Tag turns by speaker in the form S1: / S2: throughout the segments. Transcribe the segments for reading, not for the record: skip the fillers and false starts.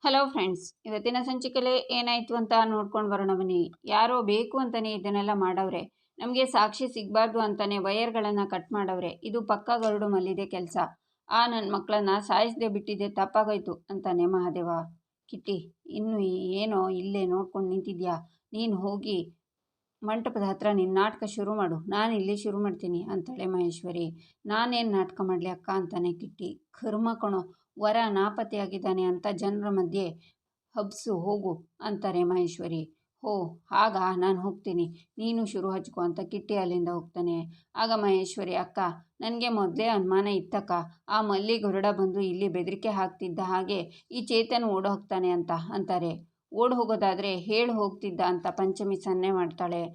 S1: Hello friends, ಇವತ್ತಿನ ಸಂಚಿಕೆಯಲ್ಲಿ ಏನಾಯಿತು ಅಂತ ನೋಡ್ಕೊಂಡು ಬರೋಣ ಬನ್ನಿ. ಯಾರೋ ಬೇಕು ಅಂತಲೇ ಇದನ್ನೆಲ್ಲ ಮಾಡವ್ರೆ. ನಮಗೆ ಸಾಕ್ಷಿ ಸಿಗಬಾರ್ದು ಅಂತಲೇ ವೈರ್ಗಳನ್ನು ಕಟ್ ಮಾಡವ್ರೆ. ಇದು ಪಕ್ಕ ಗರುಡು ಮಲ್ಲಿದೆ ಕೆಲಸ. ನನ್ನ ಮಕ್ಕಳನ್ನ ಸಾಯಿಸದೆ ಬಿಟ್ಟಿದ್ದೆ ತಪ್ಪಾಗೋಯ್ತು ಅಂತಾನೆ ಮಹಾದೇವ. ಕಿಟ್ಟಿ, ಇನ್ನು ಏನೋ ಇಲ್ಲೇ ನೋಡ್ಕೊಂಡು ನಿಂತಿದ್ಯಾ? ನೀನು ಹೋಗಿ ಮಂಟಪದ ಹತ್ರ ನಿನ್ನ ನಾಟಕ ಶುರು ಮಾಡು, ನಾನು ಇಲ್ಲಿ ಶುರು ಮಾಡ್ತೀನಿ ಅಂತಾಳೆ ಮಹೇಶ್ವರಿ. ನಾನೇನು ನಾಟಕ ಮಾಡಲಿ ಅಕ್ಕ ಅಂತಾನೆ ಕಿಟ್ಟಿ. ಕರ್ಮ ಕಣೋ, ವರ ನಾಪತ್ತೆಯಾಗಿದ್ದಾನೆ ಅಂತ ಜನರ ಮಧ್ಯೆ ಹಬ್ಸು ಹೋಗು ಅಂತಾರೆ ಮಹೇಶ್ವರಿ. ಹೋ ಆಗ ನಾನು ಹೋಗ್ತೀನಿ, ನೀನು ಶುರು ಹಚ್ಕೊ ಅಂತ ಕಿಟ್ಟಿ ಅಲ್ಲಿಂದ ಹೋಗ್ತಾನೆ. ಆಗ ಮಹೇಶ್ವರಿ, ಅಕ್ಕ ನನಗೆ ಮೊದಲೇ ಅನುಮಾನ ಇತ್ತಕ್ಕ, ಆ ಮಲ್ಲಿ ಗರುಡ ಬಂದು ಇಲ್ಲಿ ಬೆದರಿಕೆ ಹಾಕ್ತಿದ್ದ ಹಾಗೆ ಈ ಚೇತನ್ ಓಡ್ ಹೋಗ್ತಾನೆ ಅಂತಾರೆ. ಓಡ್ ಹೋಗೋದಾದರೆ ಹೇಳಿ ಹೋಗ್ತಿದ್ದ ಅಂತ ಪಂಚಮಿ ಸನ್ನೆ ಮಾಡ್ತಾಳೆ.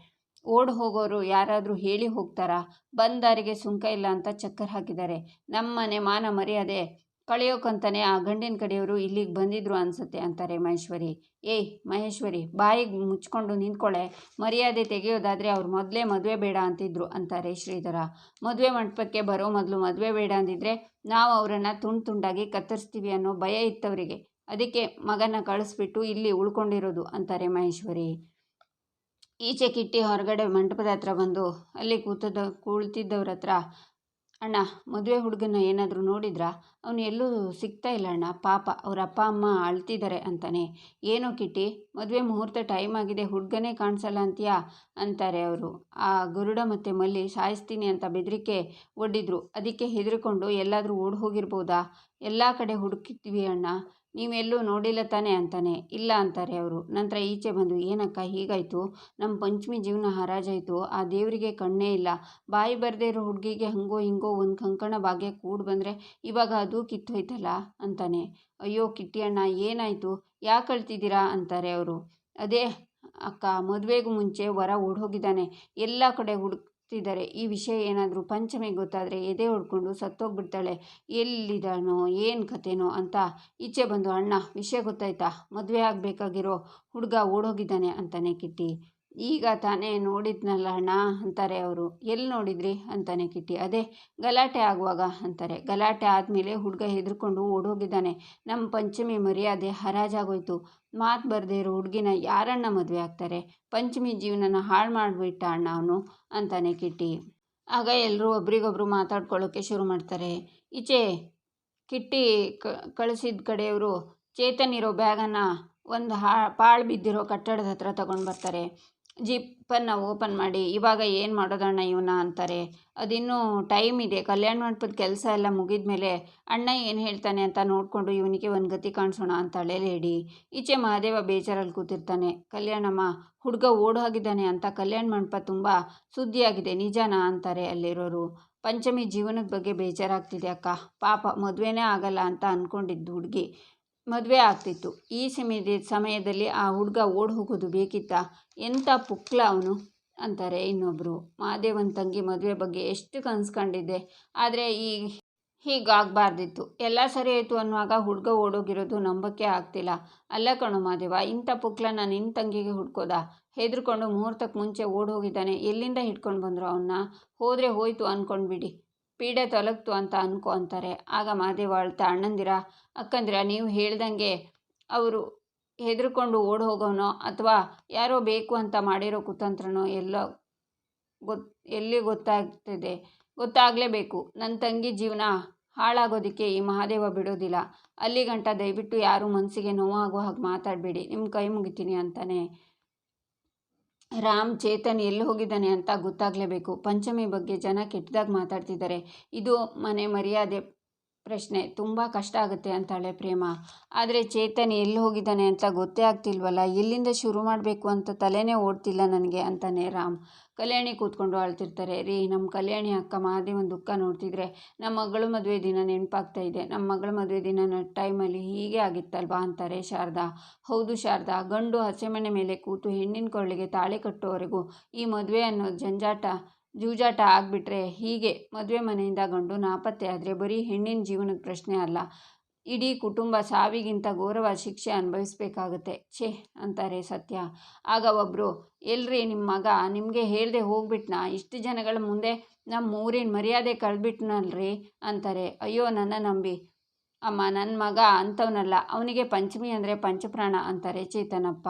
S1: ಓಡ್ ಹೋಗೋರು ಯಾರಾದರೂ ಹೇಳಿ ಹೋಗ್ತಾರಾ? ಬಂದ ದಾರಿಗೆ ಸುಂಕ ಇಲ್ಲ ಅಂತ ಚಕ್ಕರ್ ಹಾಕಿದ್ದಾರೆ. ನಮ್ಮನೆ ಮಾನ ಮರ್ಯಾದೆ ಕಳೆಯೋಕಂತಾನೆ ಆ ಗಂಡಿನ ಕಡೆಯವರು ಇಲ್ಲಿಗೆ ಬಂದಿದ್ರು ಅನ್ಸುತ್ತೆ ಅಂತಾರೆ ಮಹೇಶ್ವರಿ. ಏಯ್ ಮಹೇಶ್ವರಿ, ಬಾಯಿಗೆ ಮುಚ್ಕೊಂಡು ನಿಂತ್ಕೊಳ್ಳೆ. ಮರ್ಯಾದೆ ತೆಗೆಯೋದಾದರೆ ಅವ್ರು ಮೊದಲೇ ಮದುವೆ ಬೇಡ ಅಂತಿದ್ರು ಅಂತಾರೆ ಶ್ರೀಧರ. ಮದುವೆ ಮಂಟಪಕ್ಕೆ ಬರೋ ಮೊದಲು ಮದುವೆ ಬೇಡ ಅಂದಿದ್ರೆ ನಾವು ಅವರನ್ನು ತುಂಡಾಗಿ ಕತ್ತರಿಸ್ತೀವಿ ಅನ್ನೋ ಭಯ ಇತ್ತವರಿಗೆ. ಅದಕ್ಕೆ ಮಗನ ಕಳಿಸ್ಬಿಟ್ಟು ಇಲ್ಲಿ ಉಳ್ಕೊಂಡಿರೋದು ಅಂತಾರೆ ಮಹೇಶ್ವರಿ. ಈಚೆ ಕಿಟ್ಟಿ ಹೊರಗಡೆ ಮಂಟಪದ ಹತ್ರ ಬಂದು ಅಲ್ಲಿ ಕುಳಿತಿದ್ದವ್ರ ಹತ್ರ, ಅಣ್ಣ ಮದುವೆ ಹುಡುಗನ ಏನಾದರೂ ನೋಡಿದ್ರಾ? ಅವನು ಎಲ್ಲೂ ಸಿಗ್ತಾ ಇಲ್ಲ ಅಣ್ಣ, ಪಾಪ ಅವ್ರ ಅಪ್ಪ ಅಮ್ಮ ಅಳ್ತಿದ್ದಾರೆ ಅಂತಾನೆ. ಏನೋ ಕಿಟ್ಟಿ, ಮದುವೆ ಮುಹೂರ್ತ ಟೈಮ್ ಆಗಿದೆ, ಹುಡುಗನೇ ಕಾಣಿಸಲ್ಲ ಅಂತೀಯಾ ಅಂತಾರೆ ಅವರು. ಆ ಗರುಡ ಮತ್ತು ಮಲ್ಲಿ ಸಾಯಿಸ್ತೀನಿ ಅಂತ ಬೆದರಿಕೆ ಒಡ್ಡಿದ್ರು, ಅದಕ್ಕೆ ಹೆದರ್ಕೊಂಡು ಎಲ್ಲಾದರೂ ಓಡ್ ಹೋಗಿರ್ಬೋದಾ? ಎಲ್ಲ ಕಡೆ ಹುಡುಕಿದ್ವಿ ಅಣ್ಣ, ನೀವೆಲ್ಲೂ ನೋಡಿಲ್ಲ ತಾನೆ ಅಂತಾನೆ. ಇಲ್ಲ ಅಂತಾರೆ ಅವರು. ನಂತರ ಈಚೆ ಬಂದು, ಏನಕ್ಕ ಹೀಗಾಯಿತು? ನಮ್ಮ ಪಂಚಮಿ ಜೀವನ ಹರಾಜಾಯಿತು, ಆ ದೇವರಿಗೆ ಕಣ್ಣೇ ಇಲ್ಲ. ಬಾಯಿ ಬರದೇ ಇರೋ ಹುಡುಗಿಗೆ ಹಂಗೋ ಹಿಂಗೋ ಒಂದು ಕಂಕಣ ಭಾಗ್ಯ ಕೂಡಿ ಬಂದರೆ ಇವಾಗ ಅದು ಕಿತ್ತೋಯ್ತಲ್ಲ ಅಂತಾನೆ. ಅಯ್ಯೋ ಕಿಟ್ಟಿ ಅಣ್ಣ, ಏನಾಯಿತು? ಯಾಕೆ ಅಳ್ತಿದ್ದೀರಾ ಅಂತಾರೆ ಅವರು. ಅದೇ ಅಕ್ಕ, ಮದುವೆಗೂ ಮುಂಚೆ ವರ ಓಡೋಗಿದ್ದಾನೆ, ಎಲ್ಲ ಕಡೆ ಹುಡುಕ್ತಿದ್ದಾರೆ. ಈ ವಿಷಯ ಏನಾದರೂ ಪಂಚಮಿಗೆ ಗೊತ್ತಾದರೆ ಎದೆ ಹೊಡ್ಕೊಂಡು ಸತ್ತೋಗ್ಬಿಡ್ತಾಳೆ. ಎಲ್ಲಿದ್ದಾನೋ ಏನು ಕಥೆನೋ ಅಂತ ಈಚೆ ಬಂದು, ಅಣ್ಣ ವಿಷಯ ಗೊತ್ತಾಯ್ತಾ? ಮದುವೆ ಆಗಬೇಕಾಗಿರೋ ಹುಡುಗ ಓಡೋಗಿದ್ದಾನೆ ಅಂತಾನೆ ಕಿಟ್ಟಿ. ಈಗ ತಾನೇ ನೋಡಿದ್ನಲ್ಲ ಅಣ್ಣ ಅಂತಾರೆ ಅವರು. ಎಲ್ಲಿ ನೋಡಿದ್ರಿ ಅಂತಾನೆ ಕಿಟ್ಟಿ. ಅದೇ ಗಲಾಟೆ ಆಗುವಾಗ ಅಂತಾರೆ. ಗಲಾಟೆ ಆದಮೇಲೆ ಹುಡುಗ ಹೆದರ್ಕೊಂಡು ಓಡೋಗಿದ್ದಾನೆ. ನಮ್ಮ ಪಂಚಮಿ ಮರ್ಯಾದೆ ಹರಾಜಾಗೋಯ್ತು. ಮಾತು ಬರದೇ ಇರೋ ಹುಡುಗಿನ ಯಾರಣ್ಣ ಮದುವೆ ಆಗ್ತಾರೆ? ಪಂಚಮಿ ಜೀವನನ ಹಾಳು ಮಾಡಿಬಿಟ್ಟ ಅಣ್ಣ ಅವನು ಅಂತಾನೆ ಕಿಟ್ಟಿ. ಆಗ ಎಲ್ಲರೂ ಒಬ್ರಿಗೊಬ್ರು ಮಾತಾಡ್ಕೊಳ್ಳೋಕ್ಕೆ ಶುರು ಮಾಡ್ತಾರೆ. ಈಚೆ ಕಿಟ್ಟಿ ಕಳಿಸಿದ ಕಡೆಯವರು ಚೇತನ್ ಇರೋ ಬ್ಯಾಗನ್ನು ಒಂದು ಪಾಳು ಬಿದ್ದಿರೋ ಕಟ್ಟಡದ ಹತ್ರ ತಗೊಂಡು ಬರ್ತಾರೆ. ಜೀಪನ್ನು ಓಪನ್ ಮಾಡಿ, ಇವಾಗ ಏನು ಮಾಡೋದಣ್ಣ ಇವನ್ನ ಅಂತಾರೆ. ಅದಿನ್ನೂ ಟೈಮ್ ಇದೆ, ಕಲ್ಯಾಣ ಮಂಟಪದ ಕೆಲಸ ಎಲ್ಲ ಮುಗಿದ ಮೇಲೆ ಅಣ್ಣ ಏನು ಹೇಳ್ತಾನೆ ಅಂತ ನೋಡಿಕೊಂಡು ಇವನಿಗೆ ಒಂದು ಗತಿ ಕಾಣಿಸೋಣ ಅಂತಾಳೆ ಲೇಡಿ. ಈಚೆ ಮಹಾದೇವ ಬೇಜಾರಲ್ಲಿ ಕೂತಿರ್ತಾನೆ. ಕಲ್ಯಾಣಮ್ಮ, ಹುಡುಗ ಓಡೋಗಿದ್ದಾನೆ ಅಂತ ಕಲ್ಯಾಣ ಮಂಟಪ ತುಂಬ ಸುದ್ದಿಯಾಗಿದೆ, ನಿಜಾನಾ ಅಂತಾರೆ ಅಲ್ಲಿರೋರು. ಪಂಚಮಿ ಜೀವನದ ಬಗ್ಗೆ ಬೇಜಾರಾಗ್ತಿದೆ ಅಕ್ಕ, ಪಾಪ ಮದುವೆನೇ ಆಗಲ್ಲ ಅಂತ ಅಂದ್ಕೊಂಡಿದ್ದು ಹುಡುಗಿ ಮದುವೆ ಆಗ್ತಿತ್ತು. ಈ ಸಮಯದಲ್ಲಿ ಆ ಹುಡುಗ ಓಡ್ ಹೋಗೋದು ಬೇಕಿತ್ತಾ? ಎಂಥ ಪುಕ್ಲ ಅವನು ಅಂತಾರೆ ಇನ್ನೊಬ್ಬರು. ಮಹಾದೇವನ ತಂಗಿ ಮದುವೆ ಬಗ್ಗೆ ಎಷ್ಟು ಕನ್ಸ್ಕೊಂಡಿದ್ದೆ, ಆದರೆ ಹೀಗಾಗಬಾರ್ದಿತ್ತು. ಎಲ್ಲ ಸರಿ ಆಯಿತು ಅನ್ನುವಾಗ ಹುಡುಗ ಓಡೋಗಿರೋದು ನಂಬಕ್ಕೆ ಆಗ್ತಿಲ್ಲ. ಅಲ್ಲ ಕಣೋ ಮಹಾದೇವ, ಇಂಥ ಪುಕ್ಲನ ನಿನ್ನ ತಂಗಿಗೆ ಹುಡ್ಕೋದಾ? ಹೆದರ್ಕೊಂಡು ಮುಹೂರ್ತಕ್ಕೆ ಮುಂಚೆ ಓಡ್ ಹೋಗಿದ್ದಾನೆ. ಎಲ್ಲಿಂದ ಹಿಡ್ಕೊಂಡು ಬಂದರು ಅವನ್ನ? ಹೋದರೆ ಹೋಯ್ತು ಅಂದ್ಕೊಂಡ್ಬಿಡಿ, ಪೀಡೆ ತೊಲಗ್ತು ಅಂತ ಅನ್ಕೊ ಅಂತಾರೆ. ಆಗ ಮಹಾದೇವ ಅಳ್ತಾ, ಅಣ್ಣಂದಿರ ಅಕ್ಕಂದಿರ, ನೀವು ಹೇಳ್ದಂಗೆ ಅವರು ಹೆದರ್ಕೊಂಡು ಓಡ್ ಹೋಗೋನೋ ಅಥವಾ ಯಾರೋ ಬೇಕು ಅಂತ ಮಾಡಿರೋ ಕುತಂತ್ರನೋ ಎಲ್ಲಿ ಗೊತ್ತಾಗಲೇಬೇಕು. ನನ್ನ ತಂಗಿ ಜೀವನ ಹಾಳಾಗೋದಕ್ಕೆ ಈ ಮಹಾದೇವ ಬಿಡೋದಿಲ್ಲ. ಅಲ್ಲಿಗಂಟ ದಯವಿಟ್ಟು ಯಾರೂ ಮನಸ್ಸಿಗೆ ನೋವಾಗೋ ಹಾಗೆ ಮಾತಾಡಬೇಡಿ, ನಿಮ್ಮ ಕೈ ಮುಗಿತೀನಿ ಅಂತಾನೆ. ರಾಮ್ ಚೇತನ್ ಎಲ್ಲಿ ಹೋಗಿದ್ದಾನೆ ಅಂತ ಗೊತ್ತಾಗಲೇಬೇಕು. ಪಂಚಮಿ ಬಗ್ಗೆ ಜನ ಕೆಟ್ಟದಾಗಿ ಮಾತಾಡ್ತಿದ್ದಾರೆ. ಇದು ಮನೆ ಮರ್ಯಾದೆ ಪ್ರಶ್ನೆ, ತುಂಬ ಕಷ್ಟ ಆಗುತ್ತೆ ಅಂತಾಳೆ ಪ್ರೇಮ. ಆದರೆ ಚೇತನ್ ಎಲ್ಲಿ ಹೋಗಿದ್ದಾನೆ ಅಂತ ಗೊತ್ತೇ ಆಗ್ತಿಲ್ವಲ್ಲ, ಎಲ್ಲಿಂದ ಶುರು ಮಾಡಬೇಕು ಅಂತ ತಲೆನೇ ಓಡ್ತಿಲ್ಲ ನನಗೆ ಅಂತಾನೆ ರಾಮ್. ಕಲ್ಯಾಣಿ ಕೂತ್ಕೊಂಡು ಅಳ್ತಿರ್ತಾರೆ. ರೀ, ನಮ್ಮ ಕಲ್ಯಾಣಿ ಅಕ್ಕ ಮಹಾದೇವನ ದುಃಖ ನೋಡ್ತಿದ್ರೆ ನಮ್ಮ ಮಗಳ ಮದುವೆ ದಿನ ನೆನಪಾಗ್ತಾ ಇದೆ. ನಮ್ಮ ಮಗಳ ಮದುವೆ ದಿನ ಟೈಮಲ್ಲಿ ಹೀಗೆ ಆಗಿತ್ತಲ್ವಾ ಅಂತಾರೆ ಶಾರದಾ. ಹೌದು ಶಾರದಾ, ಗಂಡು ಹಸೆಮಣೆ ಮೇಲೆ ಕೂತು ಹೆಣ್ಣಿನ ಕೊಳ್ಳಿಗೆ ತಾಳಿ ಕಟ್ಟೋವರೆಗೂ ಈ ಮದುವೆ ಅನ್ನೋ ಜೂಜಾಟ ಆಗಿಬಿಟ್ರೆ ಹೀಗೆ ಮದುವೆ ಮನೆಯಿಂದ ಗಂಡು ನಾಪತ್ತೆ ಆದರೆ ಬರೀ ಹೆಣ್ಣಿನ ಜೀವನದ ಪ್ರಶ್ನೆ ಅಲ್ಲ, ಇಡೀ ಕುಟುಂಬ ಸಾವಿಗಿಂತ ಘೋರವಾದ ಶಿಕ್ಷೆ ಅನುಭವಿಸ್ಬೇಕಾಗತ್ತೆ. ಛೇ ಅಂತಾರೆ ಸತ್ಯ. ಆಗ ಒಬ್ಬರು, ಎಲ್ರಿ ನಿಮ್ಮ ಮಗ ನಿಮಗೆ ಹೇಳ್ದೆ ಹೋಗ್ಬಿಟ್ನಾ? ಇಷ್ಟು ಜನಗಳ ಮುಂದೆ ನಮ್ಮ ಊರಿನ ಮರ್ಯಾದೆ ಕಳೆದ್ಬಿಟ್ನಲ್ರಿ ಅಂತಾರೆ. ಅಯ್ಯೋ ನನ್ನ ನಂಬಿ, ಅಮ್ಮ ನನ್ನ ಮಗ ಅಂಥವನಲ್ಲ, ಅವನಿಗೆ ಪಂಚಮಿ ಅಂದರೆ ಪಂಚಪ್ರಾಣ ಅಂತಾರೆ ಚೇತನಪ್ಪ.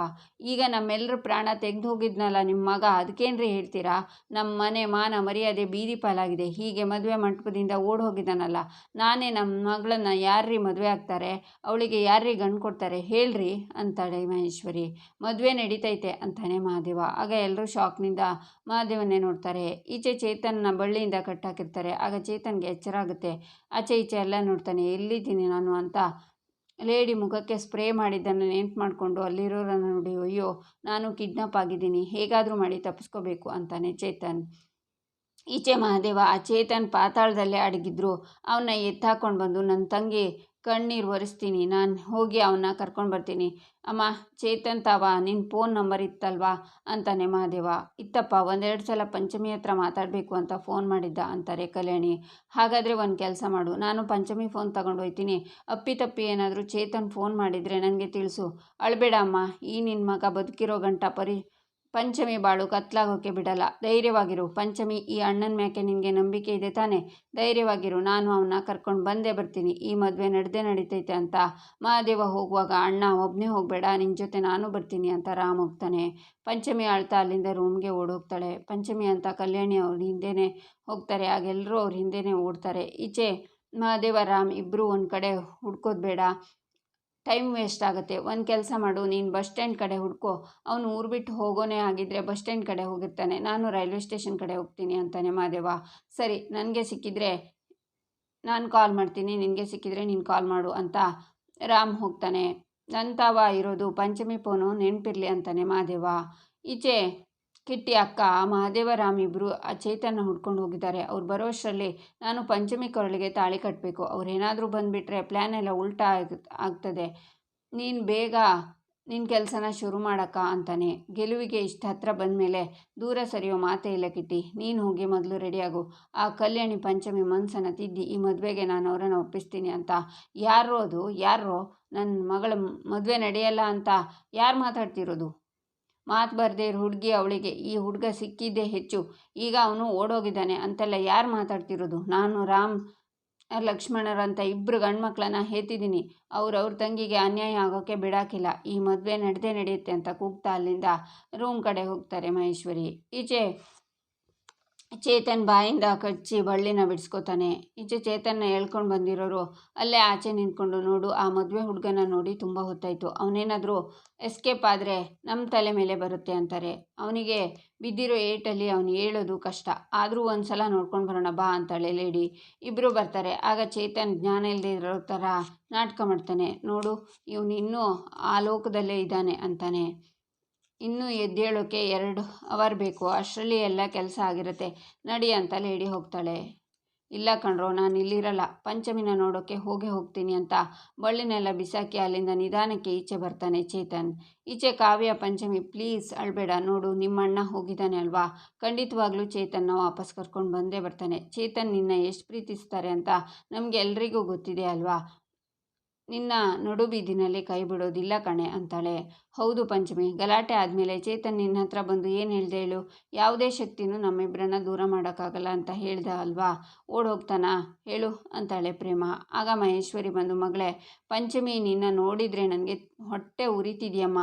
S1: ಈಗ ನಮ್ಮೆಲ್ಲರ ಪ್ರಾಣ ತೆಗೆದು ಹೋಗಿದ್ನಲ್ಲ ನಿಮ್ಮ ಮಗ, ಅದಕ್ಕೇನ್ರಿ ಹೇಳ್ತೀರಾ? ನಮ್ಮ ಮನೆ ಮಾನ ಮರ್ಯಾದೆ ಬೀದಿ ಪಾಲಾಗಿದೆ. ಹೀಗೆ ಮದುವೆ ಮಂಟಪದಿಂದ ಓಡಿ ಹೋಗಿದ್ದಾನಲ್ಲ, ನಾನೇ ನಮ್ಮ ಮಗಳನ್ನ ಯಾರ್ರೀ ಮದುವೆ ಆಗ್ತಾರೆ? ಅವಳಿಗೆ ಯಾರ್ರೀ ಗಂಡು ಕೊಡ್ತಾರೆ ಹೇಳ್ರಿ ಅಂತಾಳೆ ಮಹೇಶ್ವರಿ. ಮದುವೆ ನಡೀತೈತೆ ಅಂತಾನೆ ಮಹಾದೇವ. ಆಗ ಎಲ್ಲರೂ ಶಾಕ್ನಿಂದ ಮಹಾದೇವನ್ನೇ ನೋಡ್ತಾರೆ. ಈಚೆ ಚೇತನ್ನ ಬಳ್ಳಿಯಿಂದ ಕಟ್ಟಾಕಿರ್ತಾರೆ. ಆಗ ಚೇತನ್ಗೆ ಎಚ್ಚರ ಆಗುತ್ತೆ. ಆಚೆ ಈಚೆ ಎಲ್ಲ ನೋಡ್ತಾನೆ. ಎಲ್ಲಿದ್ದೀನಿ ನಾನು ಅಂತ ಲೇಡಿ ಮುಖಕ್ಕೆ ಸ್ಪ್ರೇ ಮಾಡಿದ್ದನ್ನು ನೆನ್ಪು ಮಾಡಿಕೊಂಡು ಅಲ್ಲಿರೋರನ್ನು ನೋಡಿ, ಅಯ್ಯೋ ನಾನು ಕಿಡ್ನಾಪ್ ಆಗಿದ್ದೀನಿ, ಹೇಗಾದರೂ ಮಾಡಿ ತಪ್ಪಿಸ್ಕೋಬೇಕು ಅಂತಾನೆ ಚೇತನ್. ಈಚೆ ಮಹಾದೇವ ಆ ಚೇತನ್ ಪಾತಾಳದಲ್ಲೇ ಅಡಗಿದ್ರು. ಅವನ್ನ ಎತ್ತಾಕೊಂಡು ಬಂದು ನನ್ನ ತಂಗಿ ಕಣ್ಣೀರು ಒರೆಸ್ತೀನಿ, ನಾನು ಹೋಗಿ ಅವನ್ನ ಕರ್ಕೊಂಡು ಬರ್ತೀನಿ. ಅಮ್ಮ ಚೇತನ್ ತಾವ ನಿನ್ನ ಫೋನ್ ನಂಬರ್ ಇತ್ತಲ್ವಾ ಅಂತಾನೆ ಮಹಾದೇವ. ಇತ್ತಪ್ಪ, ಒಂದೆರಡು ಸಲ ಪಂಚಮಿ ಹತ್ರ ಮಾತಾಡಬೇಕು ಅಂತ ಫೋನ್ ಮಾಡಿದ್ದ ಅಂತಾರೆ ಕಲ್ಯಾಣಿ. ಹಾಗಾದರೆ ಒಂದು ಕೆಲಸ ಮಾಡು, ನಾನು ಪಂಚಮಿ ಫೋನ್ ತಗೊಂಡು ಹೋಗ್ತೀನಿ. ಅಪ್ಪಿತಪ್ಪಿ ಏನಾದರೂ ಚೇತನ್ ಫೋನ್ ಮಾಡಿದರೆ ನನಗೆ ತಿಳಿಸು. ಅಳಬೇಡ ಅಮ್ಮ, ಈ ನಿನ್ನ ಮಗ ಬದುಕಿರೋ ಗಂಟ ಪಂಚಮಿ ಬಾಳು ಕತ್ಲಾಗೋಕೆ ಬಿಡಲ್ಲ. ಧೈರ್ಯವಾಗಿರು ಪಂಚಮಿ, ಈ ಅಣ್ಣನ ಮ್ಯಾಕೆ ನಿನಗೆ ನಂಬಿಕೆ ಇದೆ ತಾನೆ? ಧೈರ್ಯವಾಗಿರು, ನಾನು ಅವನ್ನ ಕರ್ಕೊಂಡು ಬಂದೇ ಬರ್ತೀನಿ. ಈ ಮದುವೆ ನಡೀತೈತೆ ಅಂತ ಮಹಾದೇವ ಹೋಗುವಾಗ, ಅಣ್ಣ ಒಬ್ಬನೇ ಹೋಗಬೇಡ, ನಿನ್ನ ಜೊತೆ ನಾನು ಬರ್ತೀನಿ ಅಂತ ರಾಮ್ ಹೋಗ್ತಾನೆ. ಪಂಚಮಿ ಅಳ್ತಾ ಅಲ್ಲಿಂದ ರೂಮ್ಗೆ ಓಡೋಗ್ತಾಳೆ. ಪಂಚಮಿ ಅಂತ ಕಲ್ಯಾಣಿ ಅವ್ರ ಹಿಂದೆನೇ ಹೋಗ್ತಾರೆ. ಆಗೆಲ್ಲರೂ ಅವ್ರ ಹಿಂದೆನೇ ಓಡ್ತಾರೆ. ಈಚೆ ಮಹಾದೇವ ರಾಮ್ ಇಬ್ಬರು ಒಂದು ಕಡೆ ಹುಡ್ಕೋದು ಬೇಡ, ಟೈಮ್ ವೇಸ್ಟ್ ಆಗುತ್ತೆ. ಒಂದು ಕೆಲಸ ಮಾಡು, ನೀನು ಬಸ್ ಸ್ಟ್ಯಾಂಡ್ ಕಡೆ ಹುಡ್ಕೋ. ಅವನು ಊರು ಬಿಟ್ಟು ಹೋಗೋನೇ ಆಗಿದ್ದರೆ ಬಸ್ ಸ್ಟ್ಯಾಂಡ್ ಕಡೆ ಹೋಗಿರ್ತಾನೆ, ನಾನು ರೈಲ್ವೆ ಸ್ಟೇಷನ್ ಕಡೆ ಹೋಗ್ತೀನಿ ಅಂತಾನೆ ಮಹಾದೇವ. ಸರಿ, ನನಗೆ ಸಿಕ್ಕಿದ್ರೆ ನಾನು ಕಾಲ್ ಮಾಡ್ತೀನಿ, ನಿನಗೆ ಸಿಕ್ಕಿದ್ರೆ ನೀನು ಕಾಲ್ ಮಾಡು ಅಂತ ರಾಮ್ ಹೋಗ್ತಾನೆ. ನನ್ನ ತಾವ ಇರೋದು ಪಂಚಮಿ ಫೋನು, ನೆನಪಿರಲಿ ಅಂತಾನೆ ಮಹಾದೇವ. ಈಚೆ ಕಿಟ್ಟಿ ಅಕ್ಕ ಮಹಾದೇವ ರಾಮ್ ಇಬ್ಬರು ಆ ಚೇತನ್ನ ಹುಡ್ಕೊಂಡು ಹೋಗಿದ್ದಾರೆ. ಅವ್ರು ಬರೋಷ್ಟರಲ್ಲಿ ನಾನು ಪಂಚಮಿ ಕೊರಳಿಗೆ ತಾಳಿ ಕಟ್ಟಬೇಕು. ಅವ್ರೇನಾದರೂ ಬಂದುಬಿಟ್ರೆ ಪ್ಲ್ಯಾನ್ ಎಲ್ಲ ಉಲ್ಟಾ ಆಗ್ತದೆ. ನೀನು ಬೇಗ ನಿನ್ನ ಕೆಲಸನ ಶುರು ಮಾಡಕ್ಕ ಅಂತಾನೆ. ಗೆಲುವಿಗೆ ಇಷ್ಟು ಹತ್ರ ಬಂದಮೇಲೆ ದೂರ ಸರಿಯೋ ಮಾತೇ ಇಲ್ಲ ಕಿಟ್ಟಿ, ನೀನು ಹೋಗಿ ಮೊದಲು ರೆಡಿಯಾಗು. ಆ ಕಲ್ಯಾಣಿ ಪಂಚಮಿ ಮನಸ್ಸನ್ನು ತಿದ್ದಿ ಈ ಮದುವೆಗೆ ನಾನು ಅವರನ್ನು ಒಪ್ಪಿಸ್ತೀನಿ ಅಂತ. ಯಾರೋ ನನ್ನ ಮಗಳ ಮದುವೆ ನಡೆಯಲ್ಲ ಅಂತ ಯಾರು ಮಾತಾಡ್ತಿರೋದು? ಮಾತು ಬರದೇ ಇರೋ ಹುಡುಗಿ ಅವಳಿಗೆ, ಈ ಹುಡುಗ ಸಿಕ್ಕಿದ್ದೇ ಹೆಚ್ಚು, ಈಗ ಅವನು ಓಡೋಗಿದ್ದಾನೆ ಅಂತೆಲ್ಲ ಯಾರು ಮಾತಾಡ್ತಿರೋದು? ನಾನು ರಾಮ್ ಲಕ್ಷ್ಮಣರಂತ ಇಬ್ಬರು ಗಂಡ್ಮಕ್ಳನ್ನ ಹೇತಿದ್ದೀನಿ. ಅವ್ರ ತಂಗಿಗೆ ಅನ್ಯಾಯ ಆಗೋಕ್ಕೆ ಬಿಡಾಕಿಲ್ಲ. ಈ ಮದುವೆ ನಡೆಯುತ್ತೆ ಅಂತ ಕೂಗ್ತಾ ಅಲ್ಲಿಂದ ರೂಮ್ ಕಡೆ ಹೋಗ್ತಾರೆ ಮಹೇಶ್ವರಿ. ಈಚೆ ಚೇತನ್ ಬಾಯಿಂದ ಕಚ್ಚಿ ಬಳ್ಳಿನ ಬಿಡಿಸ್ಕೋತಾನೆ. ಈಚೆ ಚೇತನ್ನ ಹೇಳ್ಕೊಂಡು ಬಂದಿರೋರು ಅಲ್ಲೇ ಆಚೆ ನಿಂತ್ಕೊಂಡು, ನೋಡು ಆ ಮದುವೆ ಹುಡುಗನ ನೋಡಿ ತುಂಬ ಹೊತ್ತಾಯಿತು, ಅವನೇನಾದರೂ ಎಸ್ಕೇಪ್ ಆದರೆ ನಮ್ಮ ತಲೆ ಮೇಲೆ ಬರುತ್ತೆ ಅಂತಾರೆ. ಅವನಿಗೆ ಬಿದ್ದಿರೋ ಏಟಲ್ಲಿ ಅವನು ಹೇಳೋದು ಕಷ್ಟ, ಆದರೂ ಒಂದು ಸಲ ನೋಡ್ಕೊಂಡು ಬರೋಣ ಬಾ ಅಂತಾಳೆ ಲೇಡಿ. ಇಬ್ಬರು ಬರ್ತಾರೆ. ಆಗ ಚೇತನ್ ಜ್ಞಾನ ಇಲ್ಲದೆ ಇರೋ ಥರ ನಾಟಕ ಮಾಡ್ತಾನೆ. ನೋಡು ಇವನು ಇನ್ನೂ ಆ ಲೋಕದಲ್ಲೇ ಇದ್ದಾನೆ ಅಂತಾನೆ. ಇನ್ನೂ ಎದ್ದೇಳೋಕ್ಕೆ 2 ಅವರ್ ಬೇಕು, ಅಷ್ಟರಲ್ಲಿ ಎಲ್ಲ ಕೆಲಸ ಆಗಿರುತ್ತೆ, ನಡಿ ಅಂತ ಲೇಡಿ ಹೋಗ್ತಾಳೆ. ಇಲ್ಲ ಕಣ್ರೋ, ನಾನು ಇಲ್ಲಿರಲ್ಲ, ಪಂಚಮಿನ ನೋಡೋಕ್ಕೆ ಹೋಗ್ತೀನಿ ಅಂತ ಬಳ್ಳಿನೆಲ್ಲ ಬಿಸಾಕಿ ಅಲ್ಲಿಂದ ನಿಧಾನಕ್ಕೆ ಈಚೆ ಬರ್ತಾನೆ ಚೇತನ್. ಈಚೆ ಕಾವ್ಯ, ಪಂಚಮಿ ಪ್ಲೀಸ್ ಅಳಬೇಡ, ನೋಡು ನಿಮ್ಮಣ್ಣ ಹೋಗಿದ್ದಾನೆ ಅಲ್ವಾ, ಖಂಡಿತವಾಗ್ಲೂ ಚೇತನ್ನ ವಾಪಸ್ ಕರ್ಕೊಂಡು ಬಂದೇ ಬರ್ತಾನೆ. ಚೇತನ್ ನಿನ್ನ ಎಷ್ಟು ಪ್ರೀತಿಸ್ತಾರೆ ಅಂತ ನಮಗೆ ಎಲ್ರಿಗೂ ಗೊತ್ತಿದೆ ಅಲ್ವಾ, ನಿನ್ನ ನಡು ಬೀದಿನಲ್ಲಿ ಕೈ ಬಿಡೋದಿಲ್ಲ ಕಣೆ ಅಂತಾಳೆ. ಹೌದು ಪಂಚಮಿ, ಗಲಾಟೆ ಆದಮೇಲೆ ಚೇತನ್ ನಿನ್ನ ಹತ್ರ ಬಂದು ಏನು ಹೇಳ್ದೆ ಹೇಳು? ಯಾವುದೇ ಶಕ್ತಿನೂ ನಮ್ಮಿಬ್ಬರನ್ನ ದೂರ ಮಾಡೋಕ್ಕಾಗಲ್ಲ ಅಂತ ಹೇಳ್ದ ಅಲ್ವಾ, ಓಡೋಗ್ತಾನಾ ಹೇಳು ಅಂತಾಳೆ ಪ್ರೇಮ. ಆಗ ಮಹೇಶ್ವರಿ ಬಂದು, ಪಂಚಮಿ ನಿನ್ನ ನೋಡಿದರೆ ನನಗೆ ಹೊಟ್ಟೆ ಉರಿತಿದೆಯಮ್ಮ.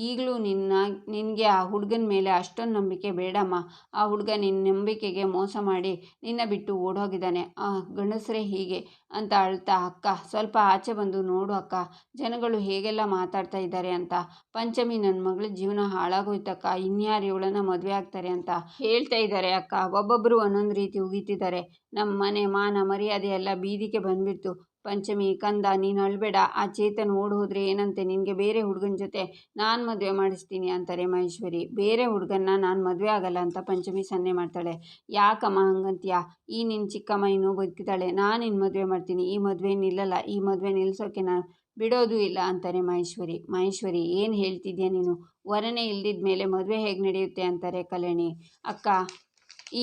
S1: ಈಗಲೂ ನಿನಗೆ ಆ ಹುಡುಗನ ಮೇಲೆ ಅಷ್ಟೊಂದು ನಂಬಿಕೆ ಬೇಡಮ್ಮ. ಆ ಹುಡುಗ ನಿನ್ನ ನಂಬಿಕೆಗೆ ಮೋಸ ಮಾಡಿ ನಿನ್ನ ಬಿಟ್ಟು ಓಡೋಗಿದ್ದಾನೆ. ಆ ಗಂಡಸರೇ ಹೀಗೆ ಅಂತ ಅಳ್ತಾ, ಅಕ್ಕ ಸ್ವಲ್ಪ ಆಚೆ ಬಂದು ನೋಡು ಅಕ್ಕ, ಜನಗಳು ಹೇಗೆಲ್ಲ ಮಾತಾಡ್ತಾ ಇದ್ದಾರೆ ಅಂತ. ಪಂಚಮಿ ನನ್ನ ಮಗಳ ಜೀವನ ಹಾಳಾಗೋಯ್ತಕ್ಕ, ಇನ್ಯಾರು ಇವಳನ್ನ ಮದುವೆ ಆಗ್ತಾರೆ ಅಂತ ಹೇಳ್ತಾ ಇದ್ದಾರೆ ಅಕ್ಕ. ಒಬ್ಬೊಬ್ಬರು ಒಂದೊಂದು ರೀತಿ ಉಗಿತಿದ್ದಾರೆ. ನಮ್ಮ ಮನೆ ಮಾನ ಮರ್ಯಾದೆ ಎಲ್ಲ ಬೀದಿಗೆ ಬಂದ್ಬಿಡ್ತು. ಪಂಚಮಿ ಕಂದ, ನೀನು ಅಳಬೇಡ, ಆ ಚೇತನ್ ಓಡ್ ಹೋದ್ರೆ ಏನಂತೆ, ನಿನಗೆ ಬೇರೆ ಹುಡುಗನ ಜೊತೆ ನಾನು ಮದುವೆ ಮಾಡಿಸ್ತೀನಿ ಅಂತಾರೆ ಮಹೇಶ್ವರಿ. ಬೇರೆ ಹುಡುಗನ್ನ ನಾನು ಮದುವೆ ಆಗಲ್ಲ ಅಂತ ಪಂಚಮಿ ಸನ್ನೆ ಮಾಡ್ತಾಳೆ. ಯಾಕಮ್ಮ ಹಂಗಂತೀಯ? ಈ ನಿನ್ನ ಚಿಕ್ಕಮ್ಮ ಇನ್ನೂ ಬದುಕಿದ್ದಾಳೆ, ನಾನು ಇನ್ನು ಮದುವೆ ಮಾಡ್ತೀನಿ. ಈ ಮದುವೆ ನಿಲ್ಲಲ್ಲ, ಈ ಮದುವೆ ನಿಲ್ಲಿಸೋಕೆ ನಾನು ಬಿಡೋದು ಇಲ್ಲ ಅಂತಾರೆ ಮಹೇಶ್ವರಿ ಏನು ಹೇಳ್ತಿದ್ಯಾ ನೀನು? ವರನೇ ಇಲ್ದಿದ ಮೇಲೆ ಮದುವೆ ಹೇಗೆ ನಡೆಯುತ್ತೆ ಅಂತಾರೆ ಕಲ್ಯಾಣಿ. ಅಕ್ಕ,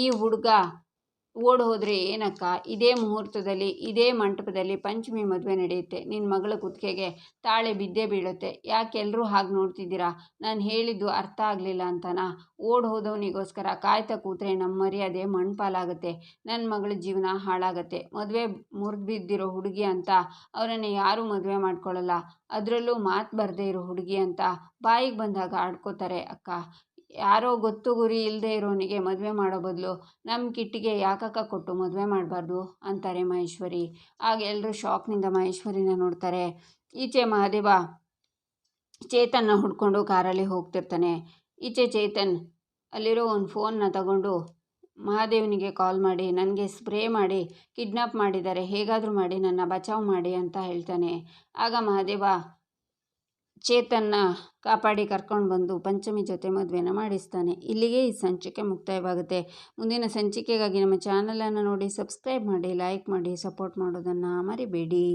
S1: ಈ ಹುಡುಗ ಓಡ್ ಹೋದರೆ ಏನಕ್ಕ, ಇದೇ ಮುಹೂರ್ತದಲ್ಲಿ ಇದೇ ಮಂಟಪದಲ್ಲಿ ಪಂಚಮಿ ಮದುವೆ ನಡೆಯುತ್ತೆ. ನಿನ್ನ ಮಗಳ ಕುತ್ತಿಗೆಗೆ ತಾಳೆ ಬಿದ್ದೇ ಬೀಳುತ್ತೆ. ಯಾಕೆ ಎಲ್ಲರೂ ಹಾಗೆ ನೋಡ್ತಿದ್ದೀರಾ? ನಾನು ಹೇಳಿದ್ದು ಅರ್ಥ ಆಗಲಿಲ್ಲ ಅಂತನಾ? ಓಡ್ ಹೋದವನಿಗೋಸ್ಕರ ಕಾಯ್ತಾ ಕೂತ್ರೆ ನಮ್ಮ ಮರ್ಯಾದೆ ಮಣ್ಪಾಲಾಗುತ್ತೆ. ನನ್ನ ಮಗಳ ಜೀವನ ಹಾಳಾಗತ್ತೆ. ಮದುವೆ ಮುರಿದು ಬಿದ್ದಿರೋ ಹುಡುಗಿ ಅಂತ ಅವರನ್ನು ಯಾರೂ ಮದುವೆ ಮಾಡ್ಕೊಳ್ಳಲ್ಲ. ಅದರಲ್ಲೂ ಮಾತು ಬರದೇ ಇರೋ ಹುಡುಗಿ ಅಂತ ಬಾಯಿಗೆ ಬಂದಾಗ ಆಡ್ಕೋತಾರೆ ಅಕ್ಕ. ಯಾರೋ ಗೊತ್ತು ಗುರಿ ಇಲ್ಲದೆ ಇರೋನಿಗೆ ಮದುವೆ ಮಾಡೋ ಬದಲು ನಮ್ಮ ಕಿಟ್ಟಿಗೆ ಯಾಕಕ್ಕ ಕೊಟ್ಟು ಮದುವೆ ಮಾಡಬಾರ್ದು ಅಂತಾರೆ ಮಹೇಶ್ವರಿ. ಆಗ ಎಲ್ಲರೂ ಶಾಕ್ನಿಂದ ಮಹೇಶ್ವರಿನ ನೋಡ್ತಾರೆ. ಈಚೆ ಮಹಾದೇವ ಚೇತನ್ನ ಹುಡ್ಕೊಂಡು ಕಾರಲ್ಲಿ ಹೋಗ್ತಿರ್ತಾನೆ. ಈಚೆ ಚೇತನ್ ಅಲ್ಲಿರೋ ಒಂದು ಫೋನ್ನ ತಗೊಂಡು ಮಹಾದೇವನಿಗೆ ಕಾಲ್ ಮಾಡಿ, ನನಗೆ ಸ್ಪ್ರೇ ಮಾಡಿ ಕಿಡ್ನಾಪ್ ಮಾಡಿದ್ದಾರೆ, ಹೇಗಾದರೂ ಮಾಡಿ ನನ್ನ ಬಚಾವ್ ಮಾಡಿ ಅಂತ ಹೇಳ್ತಾನೆ. ಆಗ ಮಹಾದೇವ ಚೇತನ್ನ ಕಾಪಾಡಿ ಕರ್ಕೊಂಡು ಬಂದು ಪಂಚಮಿ ಜೊತೆ ಮದುವೆನ ಮಾಡಿಸ್ತಾನೆ. ಇಲ್ಲಿಗೆ ಈ ಸಂಚಿಕೆ ಮುಕ್ತಾಯವಾಗುತ್ತೆ. ಮುಂದಿನ ಸಂಚಿಕೆಗಾಗಿ ನಮ್ಮ ಚಾನಲನ್ನು ನೋಡಿ ಸಬ್ಸ್ಕ್ರೈಬ್ ಮಾಡಿ, ಲೈಕ್ ಮಾಡಿ, ಸಪೋರ್ಟ್ ಮಾಡೋದನ್ನು ಮರಿಬೇಡಿ.